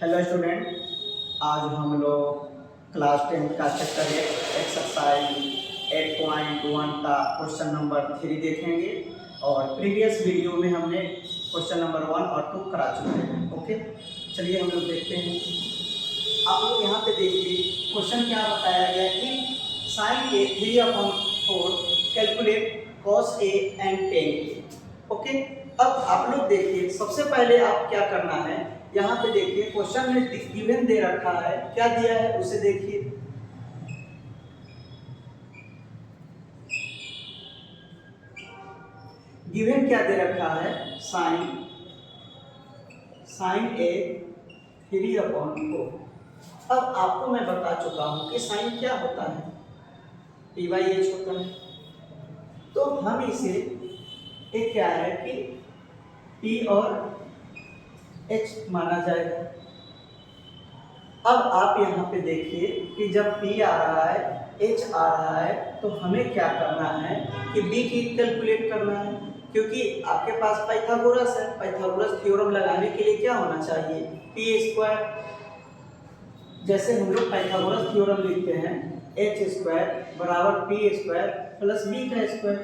Hello student, आज हम लोग क्लास 10 का चैप्टर एक्सरसाइज 8.1 का क्वेश्चन नंबर 3 देखेंगे। और प्रीवियस वीडियो में हमने क्वेश्चन नंबर 1 और 2 करा चुके हैं। ओके, चलिए हम लोग देखते हैं। आप लोग यहाँ पे देखिए, क्वेश्चन क्या बताया गया कि sine A 3/4 calculate cos A and tan A. Okay, अब आप लोग देखिए, सबसे पहले आप क्या करना है, यहाँ पे देखिए क्वेश्चन में गिवन दे रखा है, क्या दिया है उसे देखिए। गिवन क्या दे रखा है, साइन ए 3/4। अब आपको मैं बता चुका हूं कि साइन क्या होता है, p/h होता है। तो हम इसे एक क्या है कि p और h माना जाएगा। अब आप यहाँ पे देखिए कि जब p आ रहा है, h आ रहा है, तो हमें क्या करना है कि b की कैलकुलेट करना है, क्योंकि आपके पास पाइथागोरस है। पाइथागोरस थ्योरम लगाने के लिए क्या होना चाहिए, p²। जैसे हम लोग पाइथागोरस थ्योरम लिखते हैं, h² बराबर p² प्लस b का स्क्वायर।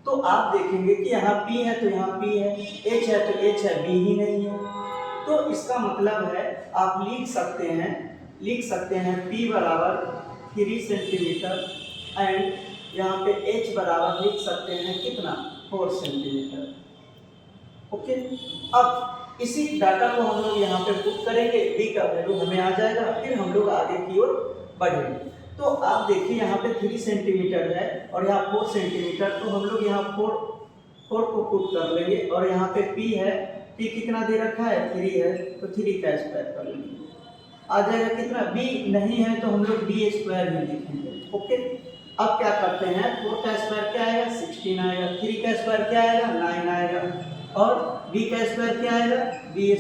तो आप देखेंगे कि यहाँ p है तो यहाँ p है, h है तो h है, b ही नहीं है। तो इसका मतलब है आप लिख सकते हैं p बराबर 3 सेंटीमीटर एंड यहाँ पे h बराबर लिख सकते हैं कितना, 4 सेंटीमीटर। ओके, अब इसी डाटा को हम लोग यहाँ पे पुट करेंगे, b का वैल्यू हमें आ जाएगा, फिर हम लोग आगे की ओर बढ़ेंगे। तो आप देखिए यहाँ पे 3 सेंटीमीटर है और यहाँ 4 सेंटीमीटर, तो हम लोग यहाँ 4 को पुट कर लेंगे। और यहाँ पे p है, p कितना दे रखा है, 3 है, तो 3 का स्क्वायर कर लेंगे, आ जाएगा कितना, b नहीं है तो हम लोग b² ही लिखेंगे। ओके, अब क्या करते हैं, 4 का स्क्वायर क्या आएगा, 16 आएगा, 3 का स्क्वायर क्या आएगा, 9 आएगा, और b का स्क्वायर क्या आएगा, b² ही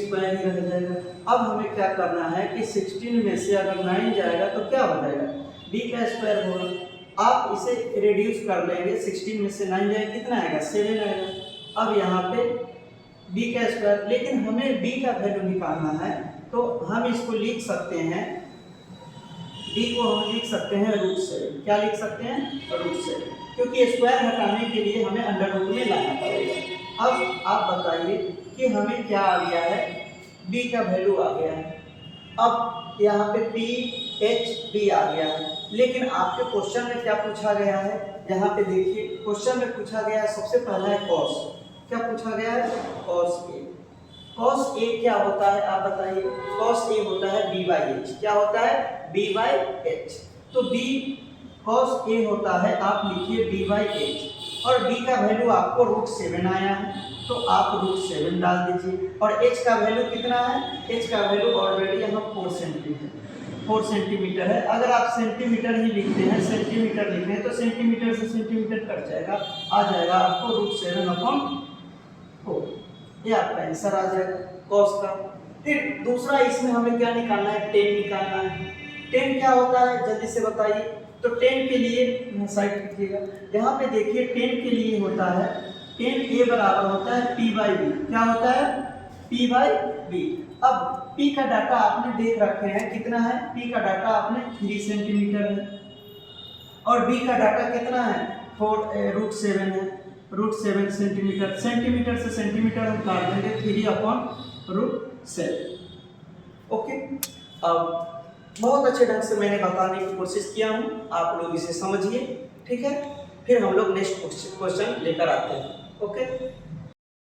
रह जाएगा। अब हमें क्या करना है कि 16 में से अगर 9 जाएगा तो क्या हो जाएगा, b का स्क्वायर होगा। आप इसे रिड्यूस कर लेंगे, 16 में से 9 जाएगा कितना आएगा, 7 आएगा। अब यहाँ पे b का स्क्वायर, लेकिन हमें b का वैल्यू निकालना है, तो हम इसको लिख सकते हैं, b को हम लिख सकते हैं √7। क्या लिख सकते हैं, √7, क्योंकि स्क्वायर हटाने के लिए हमें अंडर रूट में लाना पड़ेगा। अब आप बताइए कि हमें क्या आ गया है, b का वैल्यू आ गया है। अब यहाँ पे p h b आ गया है, लेकिन आपके क्वेश्चन में क्या पूछा गया है, यहाँ पे देखिए क्वेश्चन में पूछा गया है, सबसे पहला है कॉस। क्या पूछा गया है, कॉस ए। कॉस ए क्या होता है आप बताइए, कॉस ए होता है b/h। क्या होता है, b/h। तो b कॉस ए होता है, आप लिखिए b/h, और b का वैल्यू आपको √7 आया है, तो आप √7 डाल दीजिए। और h का वैल्यू कितना है, h का वैल्यू ऑलरेडी यहाँ 4 सेंटीमीटर है। अगर आप सेंटीमीटर ही लिखते हैं, सेंटीमीटर लिख रहे हैं, तो सेंटीमीटर से सेंटीमीटर कट जाएगा, आ जाएगा आपको √7/4। ये आपका आंसर आ जाएगा कॉस का। फिर दूसरा, इसमें हमें क्या निकालना है, टेन निकालना है। टेन क्या होता है जल्दी से बताइए। तो टेन के लिए साइड कीजिएगा, यहाँ पे देखिए टेन के लिए होता है, टेन ए बराबर होता है p/b। क्या होता है, p/b। अब p का डाटा आपने देख रखे हैं, कितना है, p का डाटा आपने 3 सेंटीमीटर है, और b का डाटा कितना है, √7 है, √7 सेंटीमीटर। सेंटीमीटर से सेंटीमीटर हम काट देंगे, 3/√7। ओके, अब बहुत अच्छे ढंग से मैंने बताने की कोशिश किया हूँ, आप लोग इसे समझिए, ठीक है। फिर हम लोग नेक्स्ट क्वेश्चन लेकर आते हैं। ओके,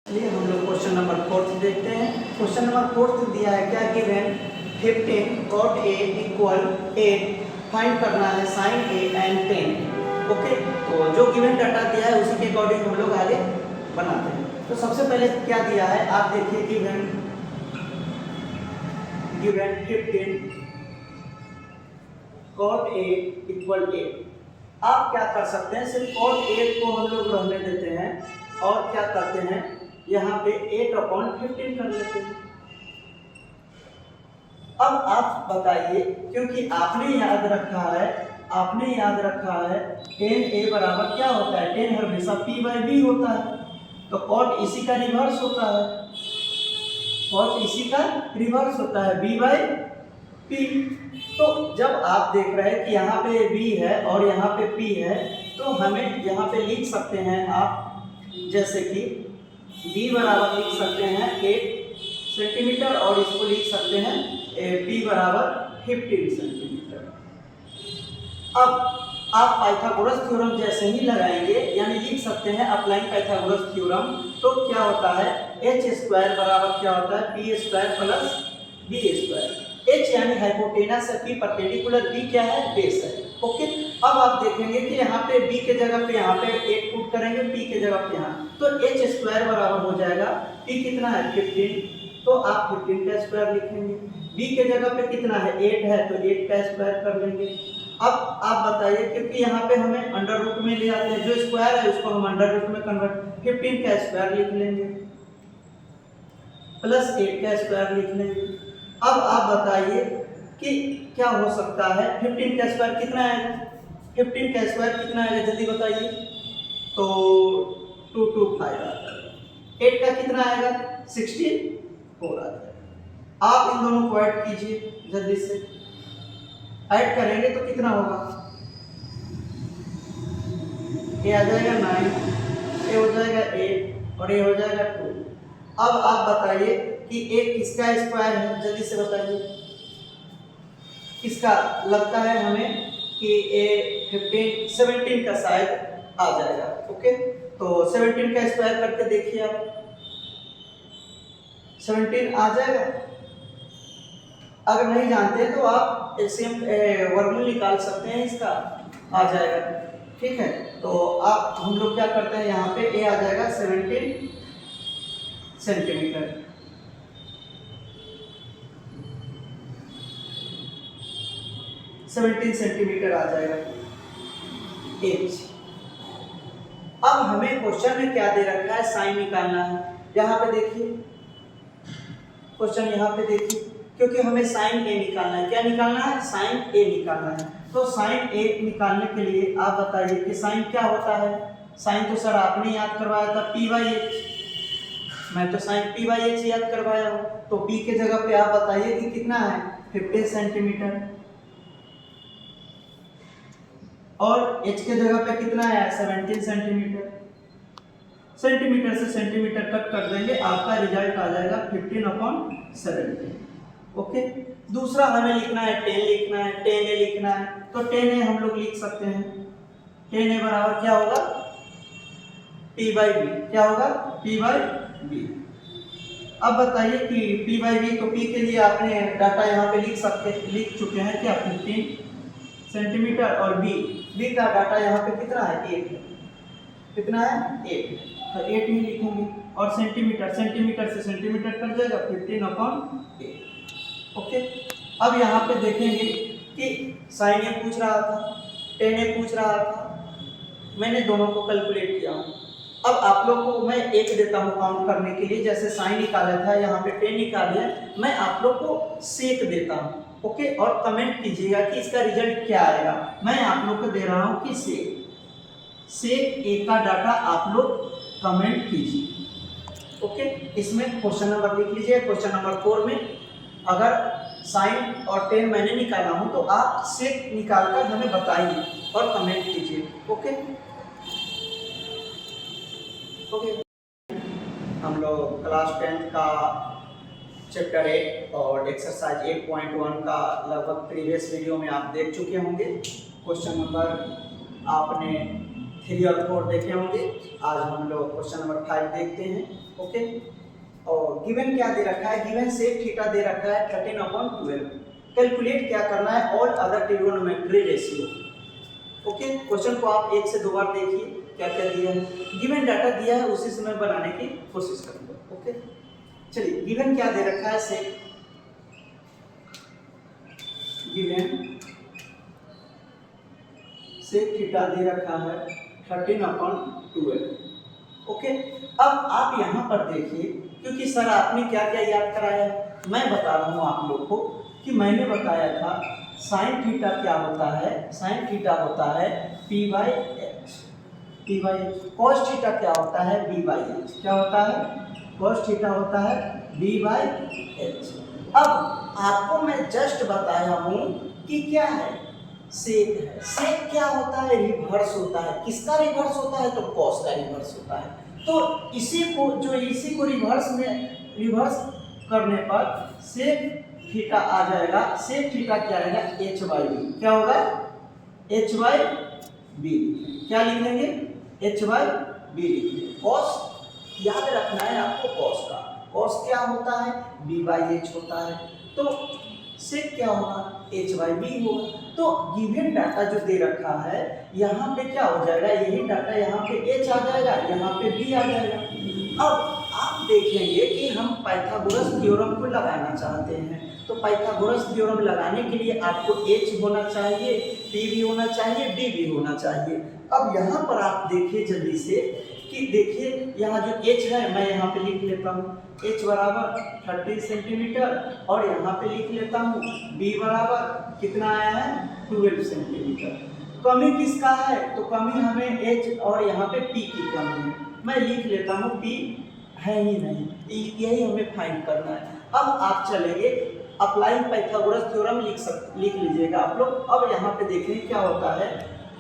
चलिए हम लोग क्वेश्चन नंबर 4 देखते हैं। क्वेश्चन नंबर 4 दिया है, क्या गिवन 15 cot a = 8, फाइंड करना है साइन ए एंड 10। ओके, तो जो गिवन डाटा दिया है उसी के अकॉर्डिंग हम लोग आगे बनाते हैं। तो सबसे पहले क्या दिया है, आप देखिए, गिवन 15 cot a = 8। आप क्या कर सकते हैं, सिर्फ cot 8 को हम लोग रहने देते हैं, और क्या करते हैं, यहाँ पे 8/15 कर लेते हैं। अब आप बताइए, क्योंकि आपने याद रखा है 10a बराबर क्या होता है, 10 हमेशा p/b होता है, तो cot इसी का रिवर्स होता है। कॉस इसी का रिवर्स होता है, b बाई p। तो जब आप देख रहे हैं कि यहाँ पे b है और यहाँ पे p है, तो हमें यहाँ पे लिख सकते हैं आप, जैसे कि b बराबर लिख सकते हैं 8 सेंटीमीटर और इसको लिख सकते हैं p बराबर 15 सेंटीमीटर। अब आप पाइथागोरस थ्योरम जैसे ही लगाएंगे, यानी लिख सकते हैं अप्लाइंग पाइथागोरस थ्योरम, तो क्या होता है h स्क्वायर बराबर क्या होता है p square plus b square. h यानी हाइपोटेनस है, p परपेंडिकुलर, b क्या है बेस है। ओके, अब आप देखेंगे कि यहाँ पे b के जगह पे यहाँ पे 8 पुट करेंगे, p के जगह पे यहाँ, तो h स्क्वायर बराबर हो जाएगा p कितना है 15, तो आप 15 का स्क्वायर लिखेंगे। b के जगह पे कितना है 8 है, तो 8 का स्क्वायर कर लेंगे। अब आप बताइए, क्योंकि यहाँ पे हमें अंडर रूट में ले आते हैं, जो स्क्वायर है उसको हम अंडर रूट में कन्वर्ट, 15 का स्क्वायर लिख लेंगे प्लस 8 का स्क्वायर लिख लेंगे। अब आप बताइए कि क्या हो सकता है, 15 का स्क्वायर कितना आएगा, 15 का स्क्वायर कितना आएगा जल्दी बताइए, तो 225 आता है। 8 का कितना आएगा 64 आ जाएगा। आप इन दोनों को ऐड कीजिए जल्दी से, ऐड करेंगे तो कितना होगा, ये आ जाएगा 9, ये हो जाएगा 8 और ये हो जाएगा 2। अब आप बताइए कि एक किसका स्क्वायर है, जल्दी से बताइए किसका लगता है हमें कि ये 17 का शायद आ जाएगा। ओके, तो 17 का स्क्वायर करके देखिए आप, 17 आ जाएगा। अगर नहीं जानते तो आप एलसीएम वर्गमूल निकाल सकते हैं, इसका आ जाएगा। ठीक है, तो आप हम लोग क्या करते हैं, यहाँ पे ए आ जाएगा 17 सेंटीमीटर। आ जाएगा एच। अब हमें क्वेश्चन में क्या दे रखा है, साइन निकालना है। यहाँ पे देखिए क्वेश्चन, यहाँ पे देखिए, क्योंकि हमें साइन ए निकालना है। क्या निकालना है, साइन ए निकालना है। तो साइन ए निकालने के लिए आप बताइए कि साइन क्या होता है। साइन तो सर आपने याद करवाया था, पी बाई एच, मैं तो साइन पी बाई एच याद करवाया हूँ। तो पी के जगह पे आप बताइए कि कितना है 15 सेंटीमीटर, और एच के जगह पे कितना है 17 सेंटीमीटर। सेंटीमीटर से सेंटीमीटर कट कर देंगे, आपका रिजल्ट आ जाएगा 15/17। ओके, दूसरा हमें लिखना है 10 लिखना है, 10a लिखना है। तो 10a हम लोग लिख सकते हैं, 10a बराबर क्या होगा p बाई बी। क्या होगा p बाई बी। अब बताइए कि p बाई बी, तो p के लिए आपने डाटा यहाँ पे लिख चुके हैं क्या 15 सेंटीमीटर, और b का डाटा यहाँ पे कितना है 8 है। कितना है 8, तो 8 ही लिखेंगे। और सेंटीमीटर से सेंटीमीटर कट जाएगा 15/8। ओके, अब यहाँ पे देखेंगे कि साइन ए पूछ रहा था, 10a पूछ रहा था, मैंने दोनों को कैलकुलेट किया हूँ। अब आप लोग को मैं एक देता हूँ काउंट करने के लिए, जैसे साइन निकाला था, यहाँ पे 10 निकाले, मैं आप लोग को सेक देता हूँ। ओके, और कमेंट कीजिएगा कि इसका रिजल्ट क्या आएगा। मैं आप लोग को दे रहा हूँ कि सेक ए का डाटा आप लोग कमेंट कीजिए। ओके, इसमें क्वेश्चन नंबर लिख लीजिए। क्वेश्चन नंबर 4 में अगर साइन और 10 मैंने निकाला हूं तो आप सेक निकालकर हमें बताइए और कमेंट कीजिए। ओके, हम लोग क्लास 10 का चैप्टर 8 और एक्सरसाइज 8.1 का लगभग प्रीवियस वीडियो में आप देख चुके होंगे। क्वेश्चन नंबर आपने 3 और 4 देखे होंगे। आज हम लोग क्वेश्चन नंबर 5 देखते हैं। ओके, और गिवन क्या दे रखा है, गिवन सेक थीटा दे रखा है 13/12। कैलकुलेट क्या करना है, all other trigonometry ratio. Okay, question को आप 1 से 2 बार देखिए क्या क्या दिया है। गिवन डाटा दिया है उसी से मैं बनाने की कोशिश करूंगा। ओके, चलिए गिवन क्या दे रखा है, गिवन सेक थीटा दे रखा है 13/12। ओके, अब आप यहाँ पर देखिए, क्योंकि सर आपने क्या क्या याद कराया है, मैं बता रहा हूँ आप लोग को कि मैंने बताया था साइन थीटा क्या होता है। साइन थीटा होता है p by H. Cos theta क्या होता है b बाई एच। क्या होता है cos थीटा होता है b/h। अब आपको मैं जस्ट बताया हूँ कि क्या है, सेक है। सेक क्या होता है, रिवर्स होता है। किसका रिवर्स होता है, तो cos का रिवर्स होता है। तो इसी को रिवर्स करने पर सेक थीटा आ जाएगा। सेक थीटा क्या आएगा, h/b। क्या होगा, h/b। क्या लिखेंगे, h/b लिखेंगे। cos याद रखना है आपको, cos का। cos क्या होता है, b/h होता है। तो सेक क्या होगा, h/b होगा। तो गिवन डाटा जो दे रखा है, यहाँ पे क्या हो जाएगा, यही डाटा यहाँ पे h आ जाएगा, यहाँ पे b आ जाएगा। अब आप देखेंगे कि हम पाइथागोरस थ्योरम को लगाना चाहते हैं। तो पाइथागोरस थ्योरम लगाने के लिए आपको h होना चाहिए, p भी होना चाहिए, b भी होना चाहिए। अब यहाँ पर आप देखिए जल्दी से कि देखिए यहाँ जो h है, मैं यहाँ पे लिख लेता हूँ h बराबर 30 सेंटीमीटर, और यहाँ पे लिख लेता हूँ b बराबर कितना आया है, 12 सेंटीमीटर। कमी किसका है, तो कमी हमें h और यहाँ पे p की कमी है। मैं लिख लेता हूँ p है ही नहीं, यही हमें फाइंड करना है। अब आप चलेंगे अप्लाइंग पाइथागोरस थ्योरम लिख लीजिएगा आप लोग। अब यहाँ पे देखें क्या होता है,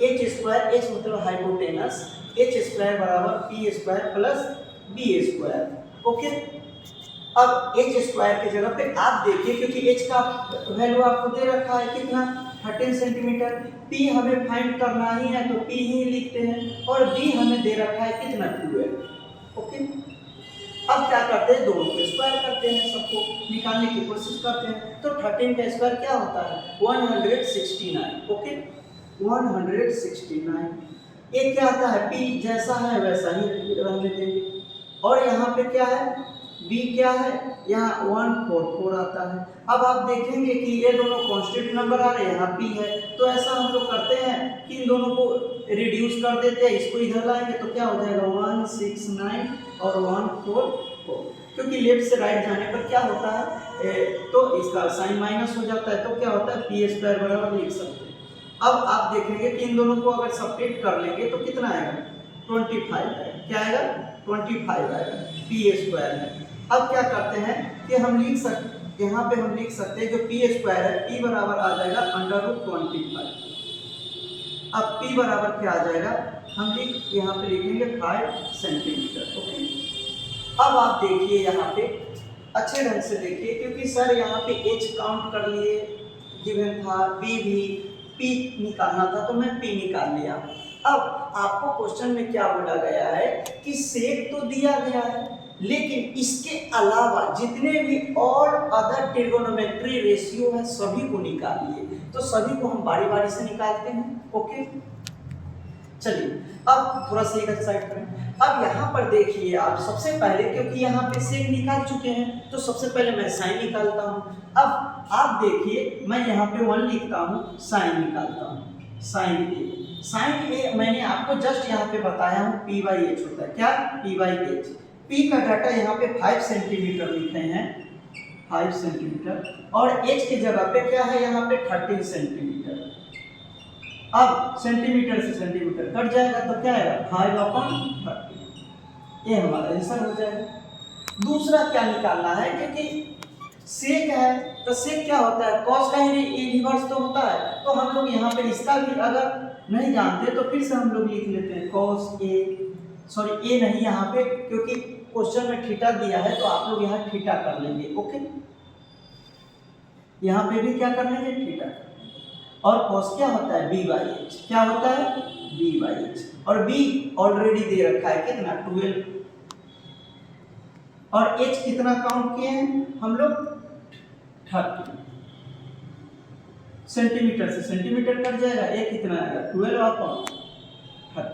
h स्क्वायर, h मतलब हाइपोटेनस, h स्क्वायर बराबर p square plus b square. Okay, अब h स्क्वायर की जगह पे आप देखिए, क्योंकि h का वैल्यू आपको दे रखा है कितना, 13 सेंटीमीटर। p हमें फाइंड करना ही है तो p ही लिखते हैं, और b हमें दे रखा है कितना, 12। ओके, अब क्या करते हैं, दोनों को स्क्वायर करते हैं, सबको निकालने की कोशिश करते हैं। तो 13 का स्क्वायर क्या होता है, 169। ओके, 169। ये क्या आता है, p जैसा है वैसा ही रहने देंगे। और यहाँ पे क्या है, b क्या है, यहाँ 144 आता है। अब आप देखेंगे कि ये दोनों कांस्टेंट नंबर आ रहे हैं, यहाँ p है। तो ऐसा हम लोग करते हैं कि इन दोनों को रिड्यूस कर देते हैं, इसको इधर लाएंगे तो क्या हो जाएगा, 169 और 144। क्योंकि लेफ्ट से राइट जाने पर क्या होता है, तो इसका साइन माइनस हो जाता है, तो क्या होता है, p स्क्वायर बराबर लिख सकते हैं। अब आप देखेंगे कि इन दोनों को अगर सब्ट्रैक्ट कर लेंगे तो कितना आएगा, 25 आएगा। क्या आएगा, 25 आएगा, p स्क्वायर है। अब क्या करते हैं कि हम लिख सकते, यहाँ पे हम लिख सकते हैं जो p स्क्वायर है, p बराबर आ जाएगा √25। अब p बराबर क्या आ जाएगा, हम यहाँ पे लिखेंगे 5 सेंटीमीटर। ओके, अब आप देखिए यहाँ पे अच्छे ढंग से देखिए, क्योंकि सर यहाँ पे h काउंट कर लिए, गिवन था, b भी, p निकालना था तो मैं p निकाल लिया। अब आपको क्वेश्चन में क्या बोला गया है कि सेक तो दिया गया है, लेकिन इसके अलावा जितने भी और अदर ट्रिगोनोमेट्री रेशियो है सभी को निकालिए। तो सभी को हम बारी बारी से निकालते हैं। ओके, चलिए अब थोड़ा सा इधर साइड करें। अब यहाँ पर देखिए आप सबसे पहले, क्योंकि यहाँ पे सेक निकाल चुके हैं तो सबसे पहले मैं साइन निकालता हूँ। अब आप देखिए मैं यहाँ पे 1 लिखता हूँ, साइन निकालता हूँ, साइन ए। साइन ए मैंने आपको जस्ट यहाँ पे बताया हूँ p/h होता है। क्या, p/h। p का डाटा यहाँ पे 5 सेंटीमीटर लिखे हैं, 5 सेंटीमीटर, और h की जगह पे क्या है, यहाँ पे 13 सेंटीमीटर। अब सेंटीमीटर से सेंटीमीटर कट जाएगा तो क्या आएगा, 5/30। ये हमारा आंसर हो जाएगा। दूसरा क्या निकालना है, क्योंकि सेक है तो सेक क्या होता है, कॉस का ही रिवर्स तो होता है। तो हम लोग यहाँ पे इसका भी अगर नहीं जानते तो फिर से हम लोग लिख लेते हैं कॉस ए, सॉरी ए नहीं यहाँ पे, क्योंकि क्वेश्चन में थीटा दिया है तो आप लोग यहाँ थीटा कर लेंगे। ओके, यहाँ पे भी क्या कर लेंगे, थीटा। और cos क्या होता है, b/h। क्या होता है, b/h, और b ऑलरेडी दे रखा है कितना, 12, और h कितना काउंट किए हैं हम लोग, 30 सेंटीमीटर से सेंटीमीटर कट जाएगा, a कितना आएगा, 12/30।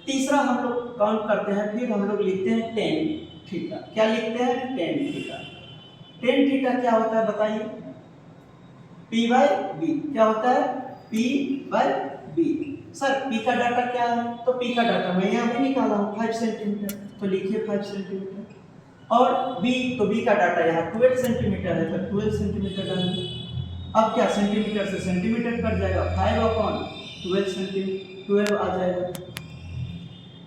तीसरा हम लोग काउंट करते हैं, फिर हम लोग लिखते हैं tan थीटा। क्या लिखते हैं, tan थीटा। tan थीटा क्या होता है बताइए, p/b। क्या होता है, p/b। सर p का डाटा क्या है, तो p का डाटा मैं यहाँ पे निकाला हूँ 5 सेंटीमीटर, तो लिखिए 5 सेंटीमीटर। और b, तो b का डाटा यहाँ 12 सेंटीमीटर है, तो 12 सेंटीमीटर डालिए। अब क्या, सेंटीमीटर से सेंटीमीटर कट जाएगा, 5/12 सेंटीमीटर, 12 आ जाएगा।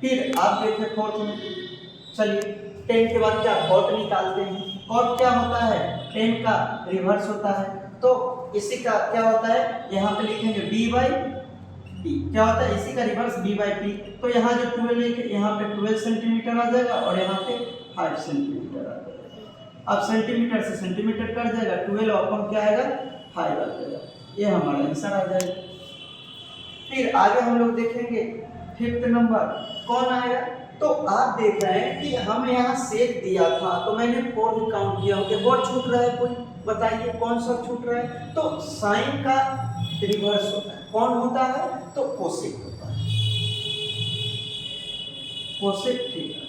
फिर आप देखिए फोर्थ में, चलिए टेन के बाद क्या कॉट निकालते हैं, कॉट क्या होता है, टेन का रिवर्स होता है। तो इसी का क्या होता है, यहाँ पे लिखेंगे b बाई p, क्या होता है इसी का रिवर्स b बाई p। तो यहाँ जो 12 है यहाँ पे 12 सेंटीमीटर आ जाएगा और यहाँ पे 5 सेंटीमीटर आ जाएगा। अब सेंटीमीटर से सेंटीमीटर कट जाएगा, 12 अपॉन क्या आएगा 5 आ जाएगा, ये हमारा आंसर आ जाएगा। फिर आगे हम लोग देखेंगे 5th नंबर कौन आएगा। तो आप देख रहे हैं कि हम यहाँ सेक दिया था तो मैंने 4 काउंट किया, ओके 4 छूट रहा है, कोई बताइए कौन सा छूट रहा है। तो साइन का रिवर्स होता है, कौन होता है, तो कोसेक होता है, कोसेक थीटा।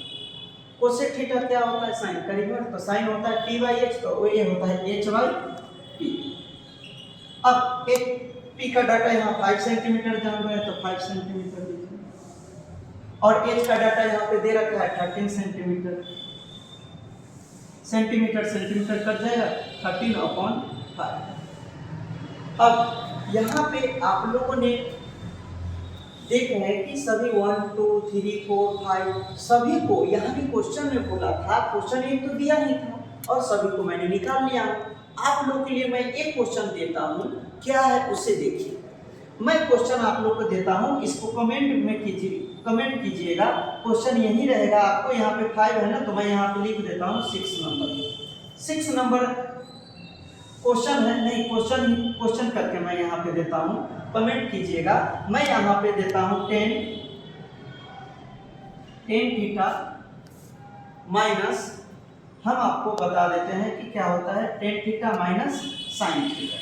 कोसेक थीटा क्या होता है, साइन का रिवर्स। तो साइन होता है t बाई h, तो ये होता है h बाई p। अब एक p का डाटा यहाँ 5 सेंटीमीटर जान रहा है तो 5 सेंटीमीटर लिखेंगे और h का डाटा यहाँ पे दे रखा है 13 सेंटीमीटर, सेंटीमीटर सेंटीमीटर कट जाएगा 13 अपॉन 5। अब यहाँ पे आप लोगों ने देख रहे हैं कि सभी 1 2 3 4 5 सभी को यहाँ भी क्वेश्चन में बोला था, क्वेश्चन एक तो दिया नहीं था और सभी को मैंने निकाल लिया। आप लोग के लिए मैं एक क्वेश्चन देता हूँ, क्या है उसे देखिए। मैं क्वेश्चन आप लोग को देता हूँ, इसको कमेंट में कीजिए, कमेंट कीजिएगा। क्वेश्चन यही रहेगा, आपको यहाँ पे 5 है ना, तो मैं यहाँ पे लिख देता हूँ 6 नंबर। 6 नंबर क्वेश्चन है, नहीं क्वेश्चन करके मैं यहाँ पे देता हूँ, कमेंट कीजिएगा। मैं यहाँ पे देता हूँ 10 थीटा माइनस, हम आपको बता देते हैं कि क्या होता है 10 थीटा माइनस साइन थीटा।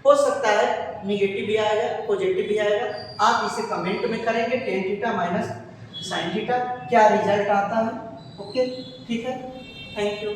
हो सकता है निगेटिव भी आएगा, पॉजिटिव भी आएगा, आप इसे कमेंट में करेंगे 10 थीटा माइनस साइन थीटा क्या रिजल्ट आता है। ओके ठीक है, थैंक यू।